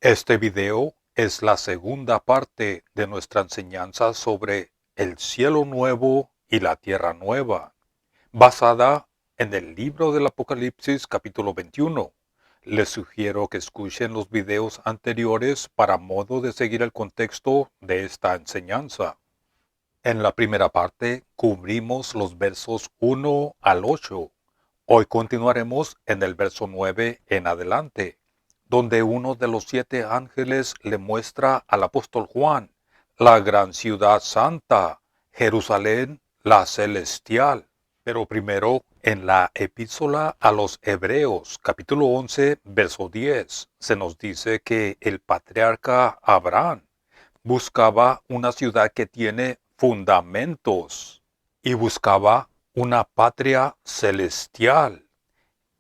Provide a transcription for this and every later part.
Este video es la segunda parte de nuestra enseñanza sobre el cielo nuevo y la tierra nueva, basada en el libro del Apocalipsis capítulo 21. Les sugiero que escuchen los videos anteriores para modo de seguir el contexto de esta enseñanza. En la primera parte cubrimos los versos 1 al 8. Hoy continuaremos en el verso 9 en adelante, donde uno de los 7 ángeles le muestra al apóstol Juan la gran ciudad santa, Jerusalén, la celestial. Pero primero, en la epístola a los Hebreos, capítulo 11, verso 10, se nos dice que el patriarca Abraham buscaba una ciudad que tiene fundamentos y buscaba una patria celestial.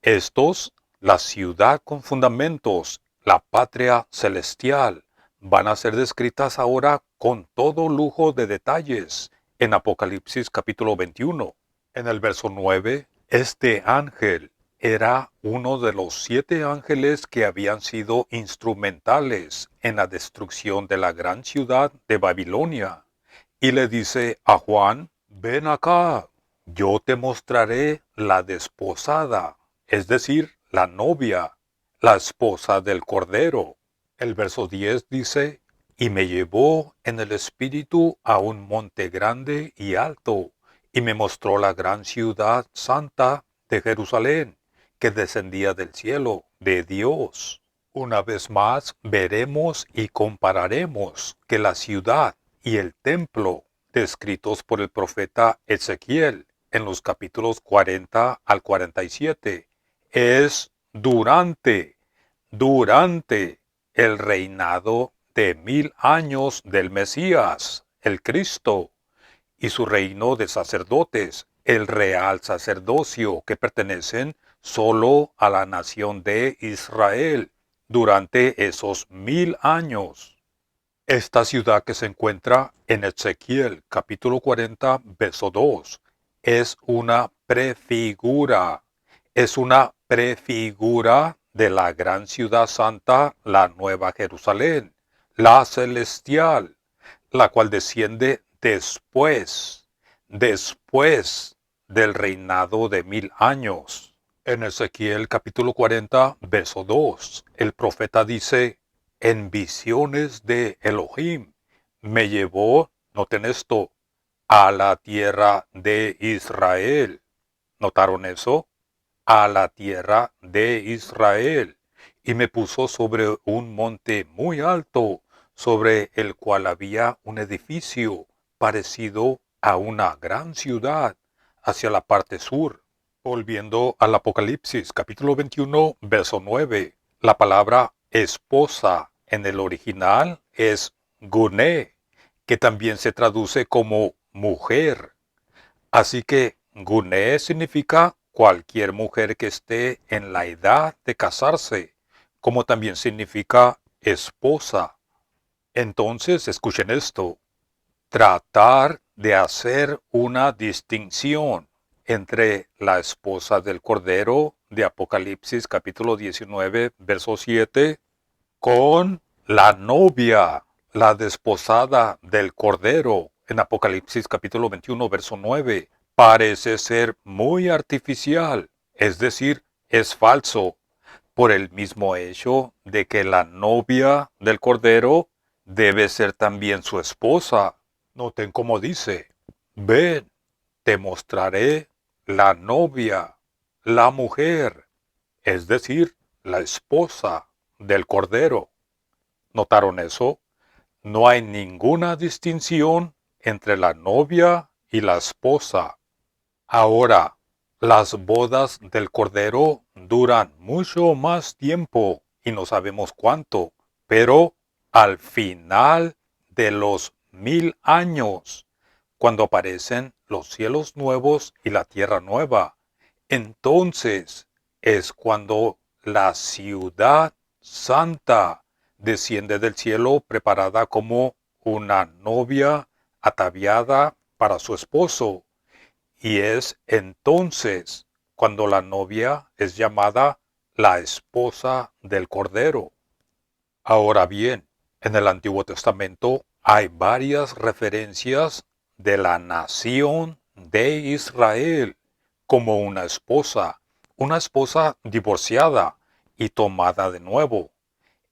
Estos, la ciudad con fundamentos, la patria celestial, van a ser descritas ahora con todo lujo de detalles en Apocalipsis capítulo 21. En el verso 9, este ángel era uno de los 7 ángeles que habían sido instrumentales en la destrucción de la gran ciudad de Babilonia. Y le dice a Juan, ven acá, yo te mostraré la desposada, es decir, la novia, la esposa del Cordero. El verso 10 dice, y me llevó en el espíritu a un monte grande y alto, y me mostró la gran ciudad santa de Jerusalén, que descendía del cielo, de Dios. Una vez más veremos y compararemos que la ciudad y el templo descritos por el profeta Ezequiel en los capítulos 40 al 47 es durante el reinado de 1000 años del Mesías, el Cristo, y su reino de sacerdotes, el real sacerdocio que pertenecen solo a la nación de Israel durante esos 1000 años. Esta ciudad que se encuentra en Ezequiel capítulo 40 verso 2 es una prefigura de la gran ciudad santa, la Nueva Jerusalén, la celestial, la cual desciende después del reinado de 1000 años. En Ezequiel capítulo 40, verso 2, el profeta dice, en visiones de Elohim me llevó, noten esto, a la tierra de Israel. ¿Notaron eso? A la tierra de Israel. Y me puso sobre un monte muy alto, sobre el cual había un edificio parecido a una gran ciudad hacia la parte sur. Volviendo al Apocalipsis capítulo 21, verso 9, la palabra esposa en el original es guné, que también se traduce como mujer. Así que guné significa cualquier mujer que esté en la edad de casarse, como también significa esposa. Entonces, escuchen esto, tratar de hacer una distinción entre la esposa del Cordero de Apocalipsis capítulo 19, verso 7, con la novia, la desposada del Cordero en Apocalipsis capítulo 21, verso 9, parece ser muy artificial, es decir, es falso, por el mismo hecho de que la novia del Cordero debe ser también su esposa. Noten cómo dice, ven, te mostraré la novia, la mujer, es decir, la esposa del Cordero. ¿Notaron eso? No hay ninguna distinción entre la novia y la esposa. Ahora, las bodas del Cordero duran mucho más tiempo y no sabemos cuánto, pero al final de los 1000 años, cuando aparecen los cielos nuevos y la tierra nueva, entonces es cuando la ciudad santa desciende del cielo preparada como una novia ataviada para su esposo. Y es entonces cuando la novia es llamada la esposa del Cordero. Ahora bien, en el Antiguo Testamento hay varias referencias de la nación de Israel como una esposa divorciada y tomada de nuevo.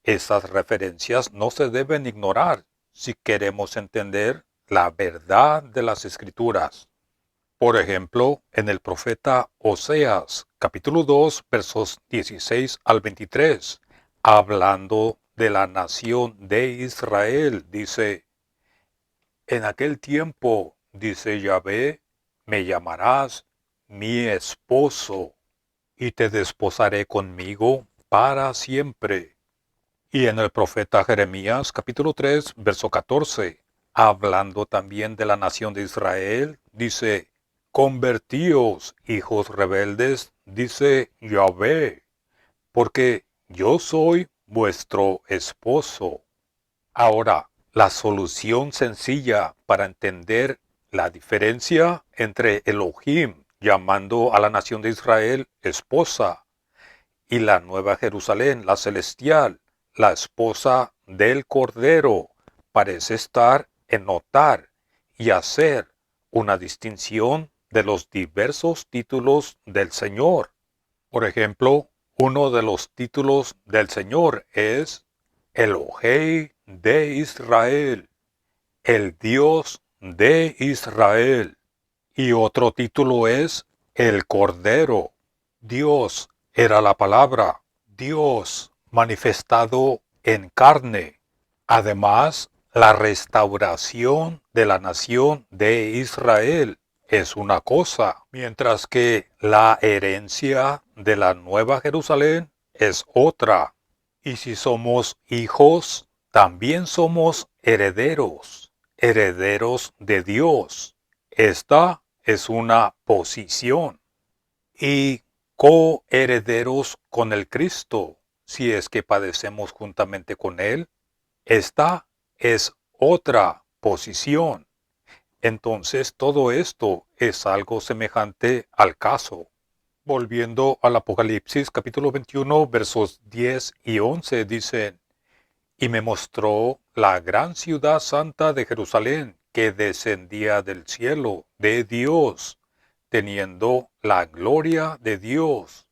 Esas referencias no se deben ignorar si queremos entender la verdad de las Escrituras. Por ejemplo, en el profeta Oseas, capítulo 2, versos 16 al 23, hablando de la nación de Israel, dice: En aquel tiempo, dice Yahvé, me llamarás mi esposo, y te desposaré conmigo para siempre. Y en el profeta Jeremías, capítulo 3, verso 14, hablando también de la nación de Israel, dice: Convertíos, hijos rebeldes, dice Yahvé, porque yo soy vuestro esposo. Ahora, la solución sencilla para entender la diferencia entre Elohim llamando a la nación de Israel esposa y la Nueva Jerusalén, la celestial, la esposa del Cordero, parece estar en notar y hacer una distinción de los diversos títulos del Señor. Por ejemplo, uno de los títulos del Señor es Elohei de Israel, el Dios de Israel. Y otro título es el Cordero. Dios era la palabra, Dios manifestado en carne. Además, la restauración de la nación de Israel es una cosa, mientras que la herencia de la Nueva Jerusalén es otra. Y si somos hijos, también somos herederos, herederos de Dios. Esta es una posición. Y coherederos con el Cristo, si es que padecemos juntamente con Él. Esta es otra posición. Entonces todo esto es algo semejante al caso. Volviendo al Apocalipsis capítulo 21 versos 10 y 11 dicen: Y me mostró la gran ciudad santa de Jerusalén, que descendía del cielo de Dios, teniendo la gloria de Dios,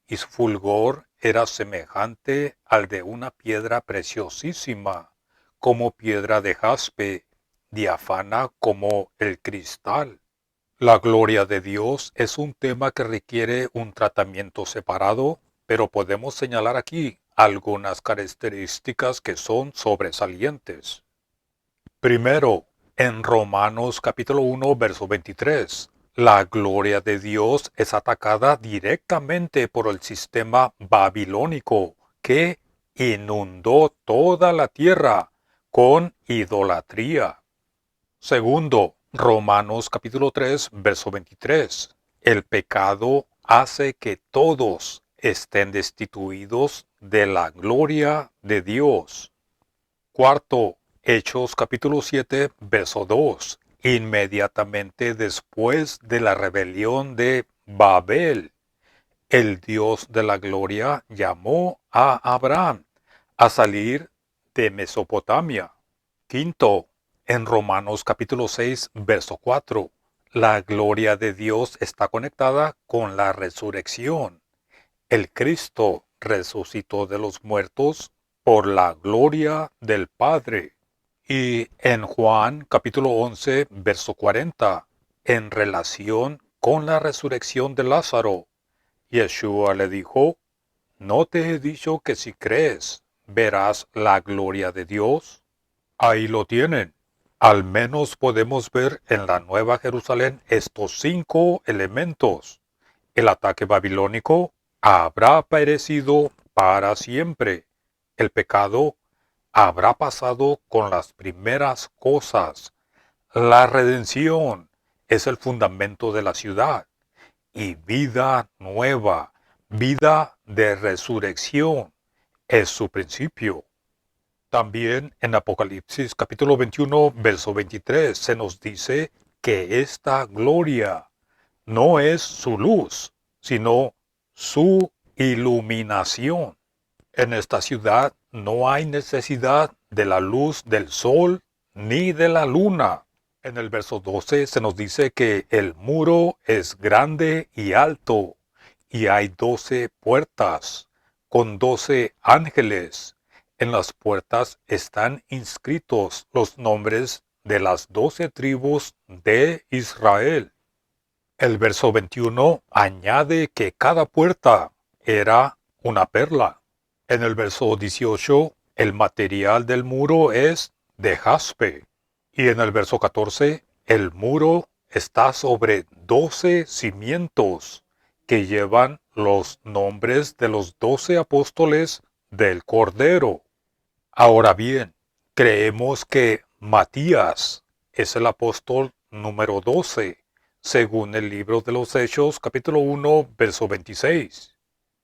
y su fulgor era semejante al de una piedra preciosísima, como piedra de jaspe, diáfana como el cristal. La gloria de Dios es un tema que requiere un tratamiento separado, pero podemos señalar aquí algunas características que son sobresalientes. Primero, en Romanos capítulo 1, verso 23, la gloria de Dios es atacada directamente por el sistema babilónico que inundó toda la tierra con idolatría. Segundo, Romanos capítulo 3, verso 23. El pecado hace que todos estén destituidos de la gloria de Dios. Cuarto, Hechos capítulo 7, verso 2. Inmediatamente después de la rebelión de Babel, el Dios de la gloria llamó a Abraham a salir de Mesopotamia. Quinto, en Romanos capítulo 6, verso 4, la gloria de Dios está conectada con la resurrección. El Cristo resucitó de los muertos por la gloria del Padre. Y en Juan capítulo 11, verso 40, en relación con la resurrección de Lázaro, Yeshua le dijo: ¿No te he dicho que si crees, verás la gloria de Dios? Ahí lo tienen. Al menos podemos ver en la Nueva Jerusalén estos 5 elementos. El ataque babilónico habrá perecido para siempre. El pecado habrá pasado con las primeras cosas. La redención es el fundamento de la ciudad. Y vida nueva, vida de resurrección, es su principio. También en Apocalipsis capítulo 21, verso 23 se nos dice que esta gloria no es su luz, sino su iluminación. En esta ciudad no hay necesidad de la luz del sol ni de la luna. En el verso 12 se nos dice que el muro es grande y alto, y hay 12 puertas, con 12 ángeles. En las puertas están inscritos los nombres de las 12 tribus de Israel. El verso 21 añade que cada puerta era una perla. En el verso 18, el material del muro es de jaspe. Y en el verso 14, el muro está sobre 12 cimientos que llevan los nombres de los 12 apóstoles del Cordero. Ahora bien, creemos que Matías es el apóstol número 12, según el libro de los Hechos, capítulo 1, verso 26.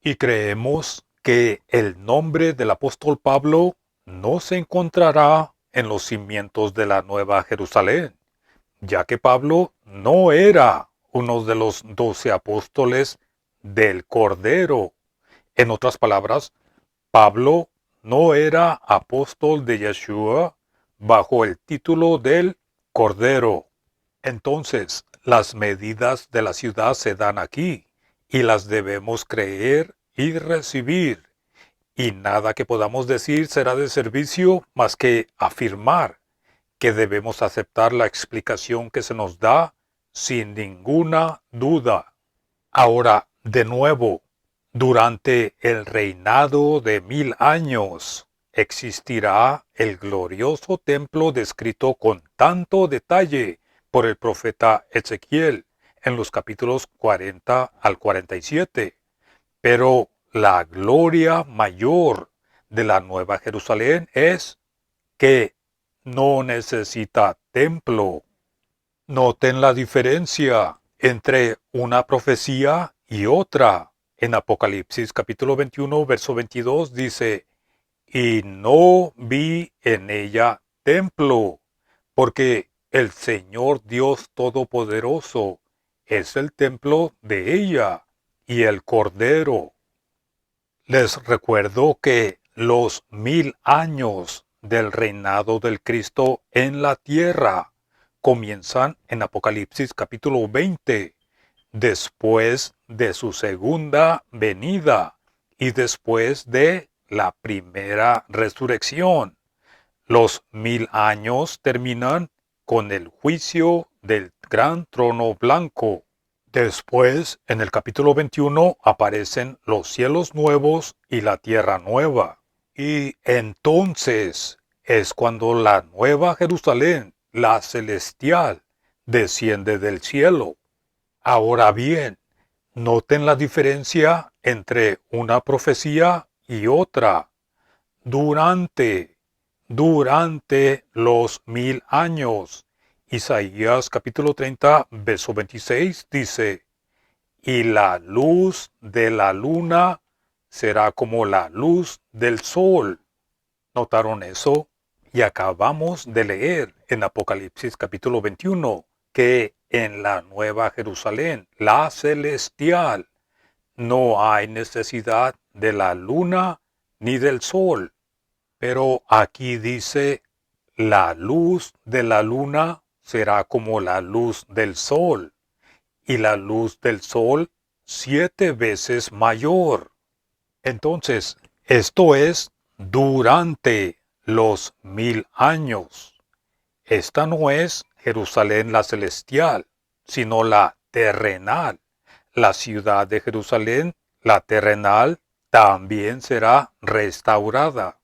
Y creemos que el nombre del apóstol Pablo no se encontrará en los cimientos de la Nueva Jerusalén, ya que Pablo no era uno de los 12 apóstoles del Cordero. En otras palabras, Pablo no era apóstol de Yeshua bajo el título del Cordero. Entonces, las medidas de la ciudad se dan aquí y las debemos creer y recibir. Y nada que podamos decir será de servicio más que afirmar que debemos aceptar la explicación que se nos da sin ninguna duda. Ahora, de nuevo, durante el reinado de 1000 años existirá el glorioso templo descrito con tanto detalle por el profeta Ezequiel en los capítulos 40 al 47. Pero la gloria mayor de la Nueva Jerusalén es que no necesita templo. Noten la diferencia entre una profecía y otra. En Apocalipsis capítulo 21, verso 22 dice, y no vi en ella templo, porque el Señor Dios Todopoderoso es el templo de ella y el Cordero. Les recuerdo que los 1000 años del reinado del Cristo en la tierra comienzan en Apocalipsis capítulo 20, después de su segunda venida y después de la primera resurrección. Los 1000 años terminan con el juicio del gran trono blanco. Después, en el capítulo 21, aparecen los cielos nuevos y la tierra nueva. Y entonces es cuando la nueva Jerusalén, la celestial, desciende del cielo. Ahora bien, noten la diferencia entre una profecía y otra. Durante los 1000 años. Isaías capítulo 30, verso 26 dice, y la luz de la luna será como la luz del sol. ¿Notaron eso? Y acabamos de leer en Apocalipsis capítulo 21 que en la Nueva Jerusalén, la celestial, no hay necesidad de la luna ni del sol. Pero aquí dice, la luz de la luna será como la luz del sol, y la luz del sol 7 veces mayor. Entonces, esto es durante los 1000 años. Esta no es Jerusalén la celestial, sino la terrenal. La ciudad de Jerusalén, la terrenal, también será restaurada.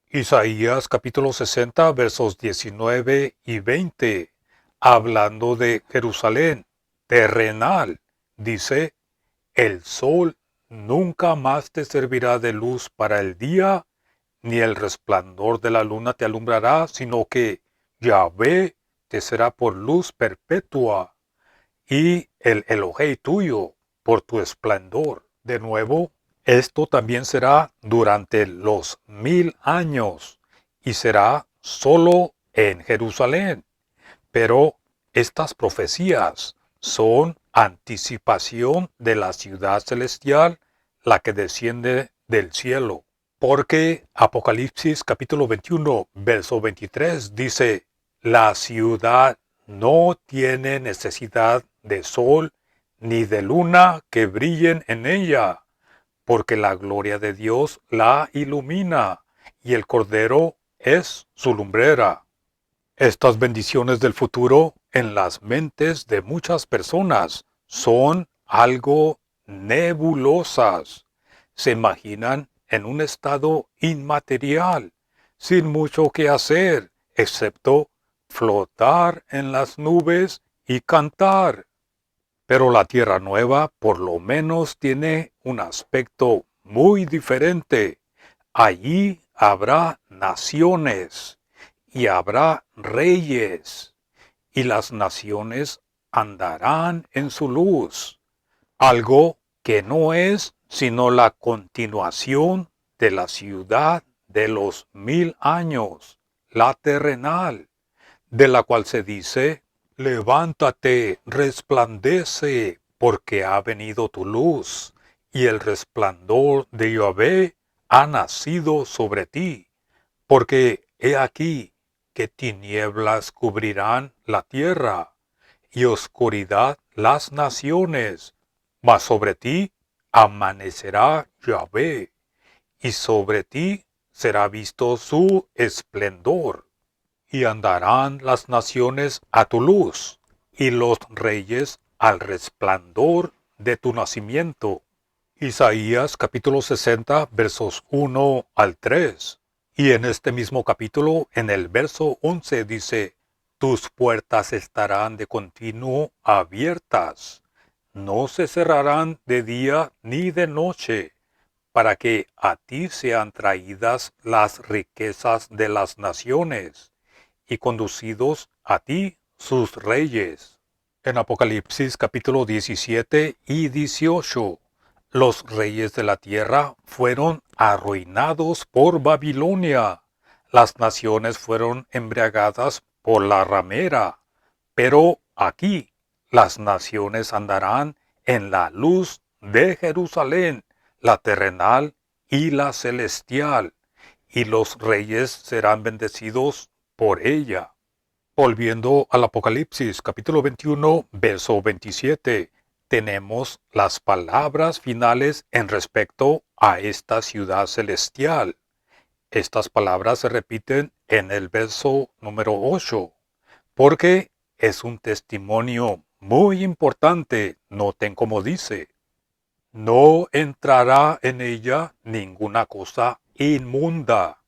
Isaías capítulo 60 versos 19 y 20, hablando de Jerusalén terrenal, dice, el sol nunca más te servirá de luz para el día, ni el resplandor de la luna te alumbrará, sino que Yahvé te será por luz perpetua, y el Elohei tuyo por tu esplendor. De nuevo, esto también será durante los 1000 años y será solo en Jerusalén. Pero estas profecías son anticipación de la ciudad celestial, la que desciende del cielo. Porque Apocalipsis capítulo 21, verso 23 dice, la ciudad no tiene necesidad de sol ni de luna que brillen en ella, porque la gloria de Dios la ilumina y el Cordero es su lumbrera. Estas bendiciones del futuro en las mentes de muchas personas son algo nebulosas. Se imaginan en un estado inmaterial, sin mucho que hacer, excepto flotar en las nubes y cantar. Pero la Tierra Nueva por lo menos tiene un aspecto muy diferente. Allí habrá naciones y habrá reyes, y las naciones andarán en su luz, algo que no es sino la continuación de la ciudad de los 1000 años, la terrenal, de la cual se dice, levántate, resplandece, porque ha venido tu luz, y el resplandor de Yahvé ha nacido sobre ti, porque he aquí que tinieblas cubrirán la tierra, y oscuridad las naciones, mas sobre ti amanecerá Yahvé, y sobre ti será visto su esplendor. Y andarán las naciones a tu luz, y los reyes al resplandor de tu nacimiento. Isaías capítulo 60 versos 1 al 3. Y en este mismo capítulo, en el verso 11 dice, tus puertas estarán de continuo abiertas, no se cerrarán de día ni de noche, para que a ti sean traídas las riquezas de las naciones, y conducidos a ti sus reyes. En Apocalipsis capítulo 17 y 18, los reyes de la tierra fueron arruinados por Babilonia. Las naciones fueron embriagadas por la ramera. Pero aquí las naciones andarán en la luz de Jerusalén, la terrenal y la celestial, y los reyes serán bendecidos por ella. Volviendo al Apocalipsis capítulo 21, verso 27, tenemos las palabras finales en respecto a esta ciudad celestial. Estas palabras se repiten en el verso número 8, porque es un testimonio muy importante. Noten cómo dice, no entrará en ella ninguna cosa inmunda,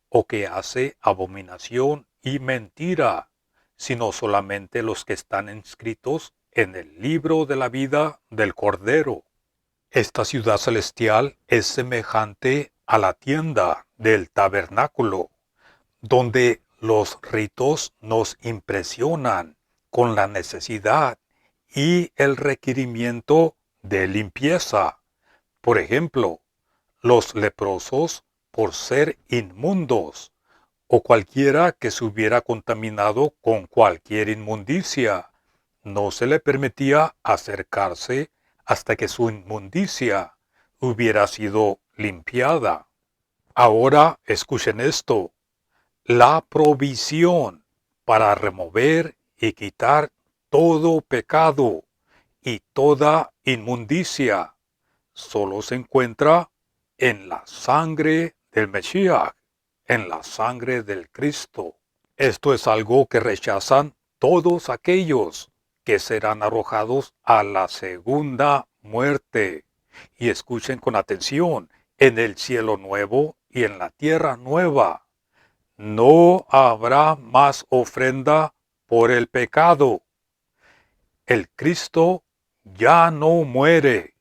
o que hace abominación y mentira, sino solamente los que están inscritos en el libro de la vida del Cordero. Esta ciudad celestial es semejante a la tienda del tabernáculo, donde los ritos nos impresionan con la necesidad y el requerimiento de limpieza. Por ejemplo, los leprosos por ser inmundos, o cualquiera que se hubiera contaminado con cualquier inmundicia. No se le permitía acercarse hasta que su inmundicia hubiera sido limpiada. Ahora escuchen esto. La provisión para remover y quitar todo pecado y toda inmundicia solo se encuentra en la sangre del Mesías, en la sangre del Cristo. Esto es algo que rechazan todos aquellos que serán arrojados a la segunda muerte. Y escuchen con atención, en el cielo nuevo y en la tierra nueva no habrá más ofrenda por el pecado. El Cristo ya no muere.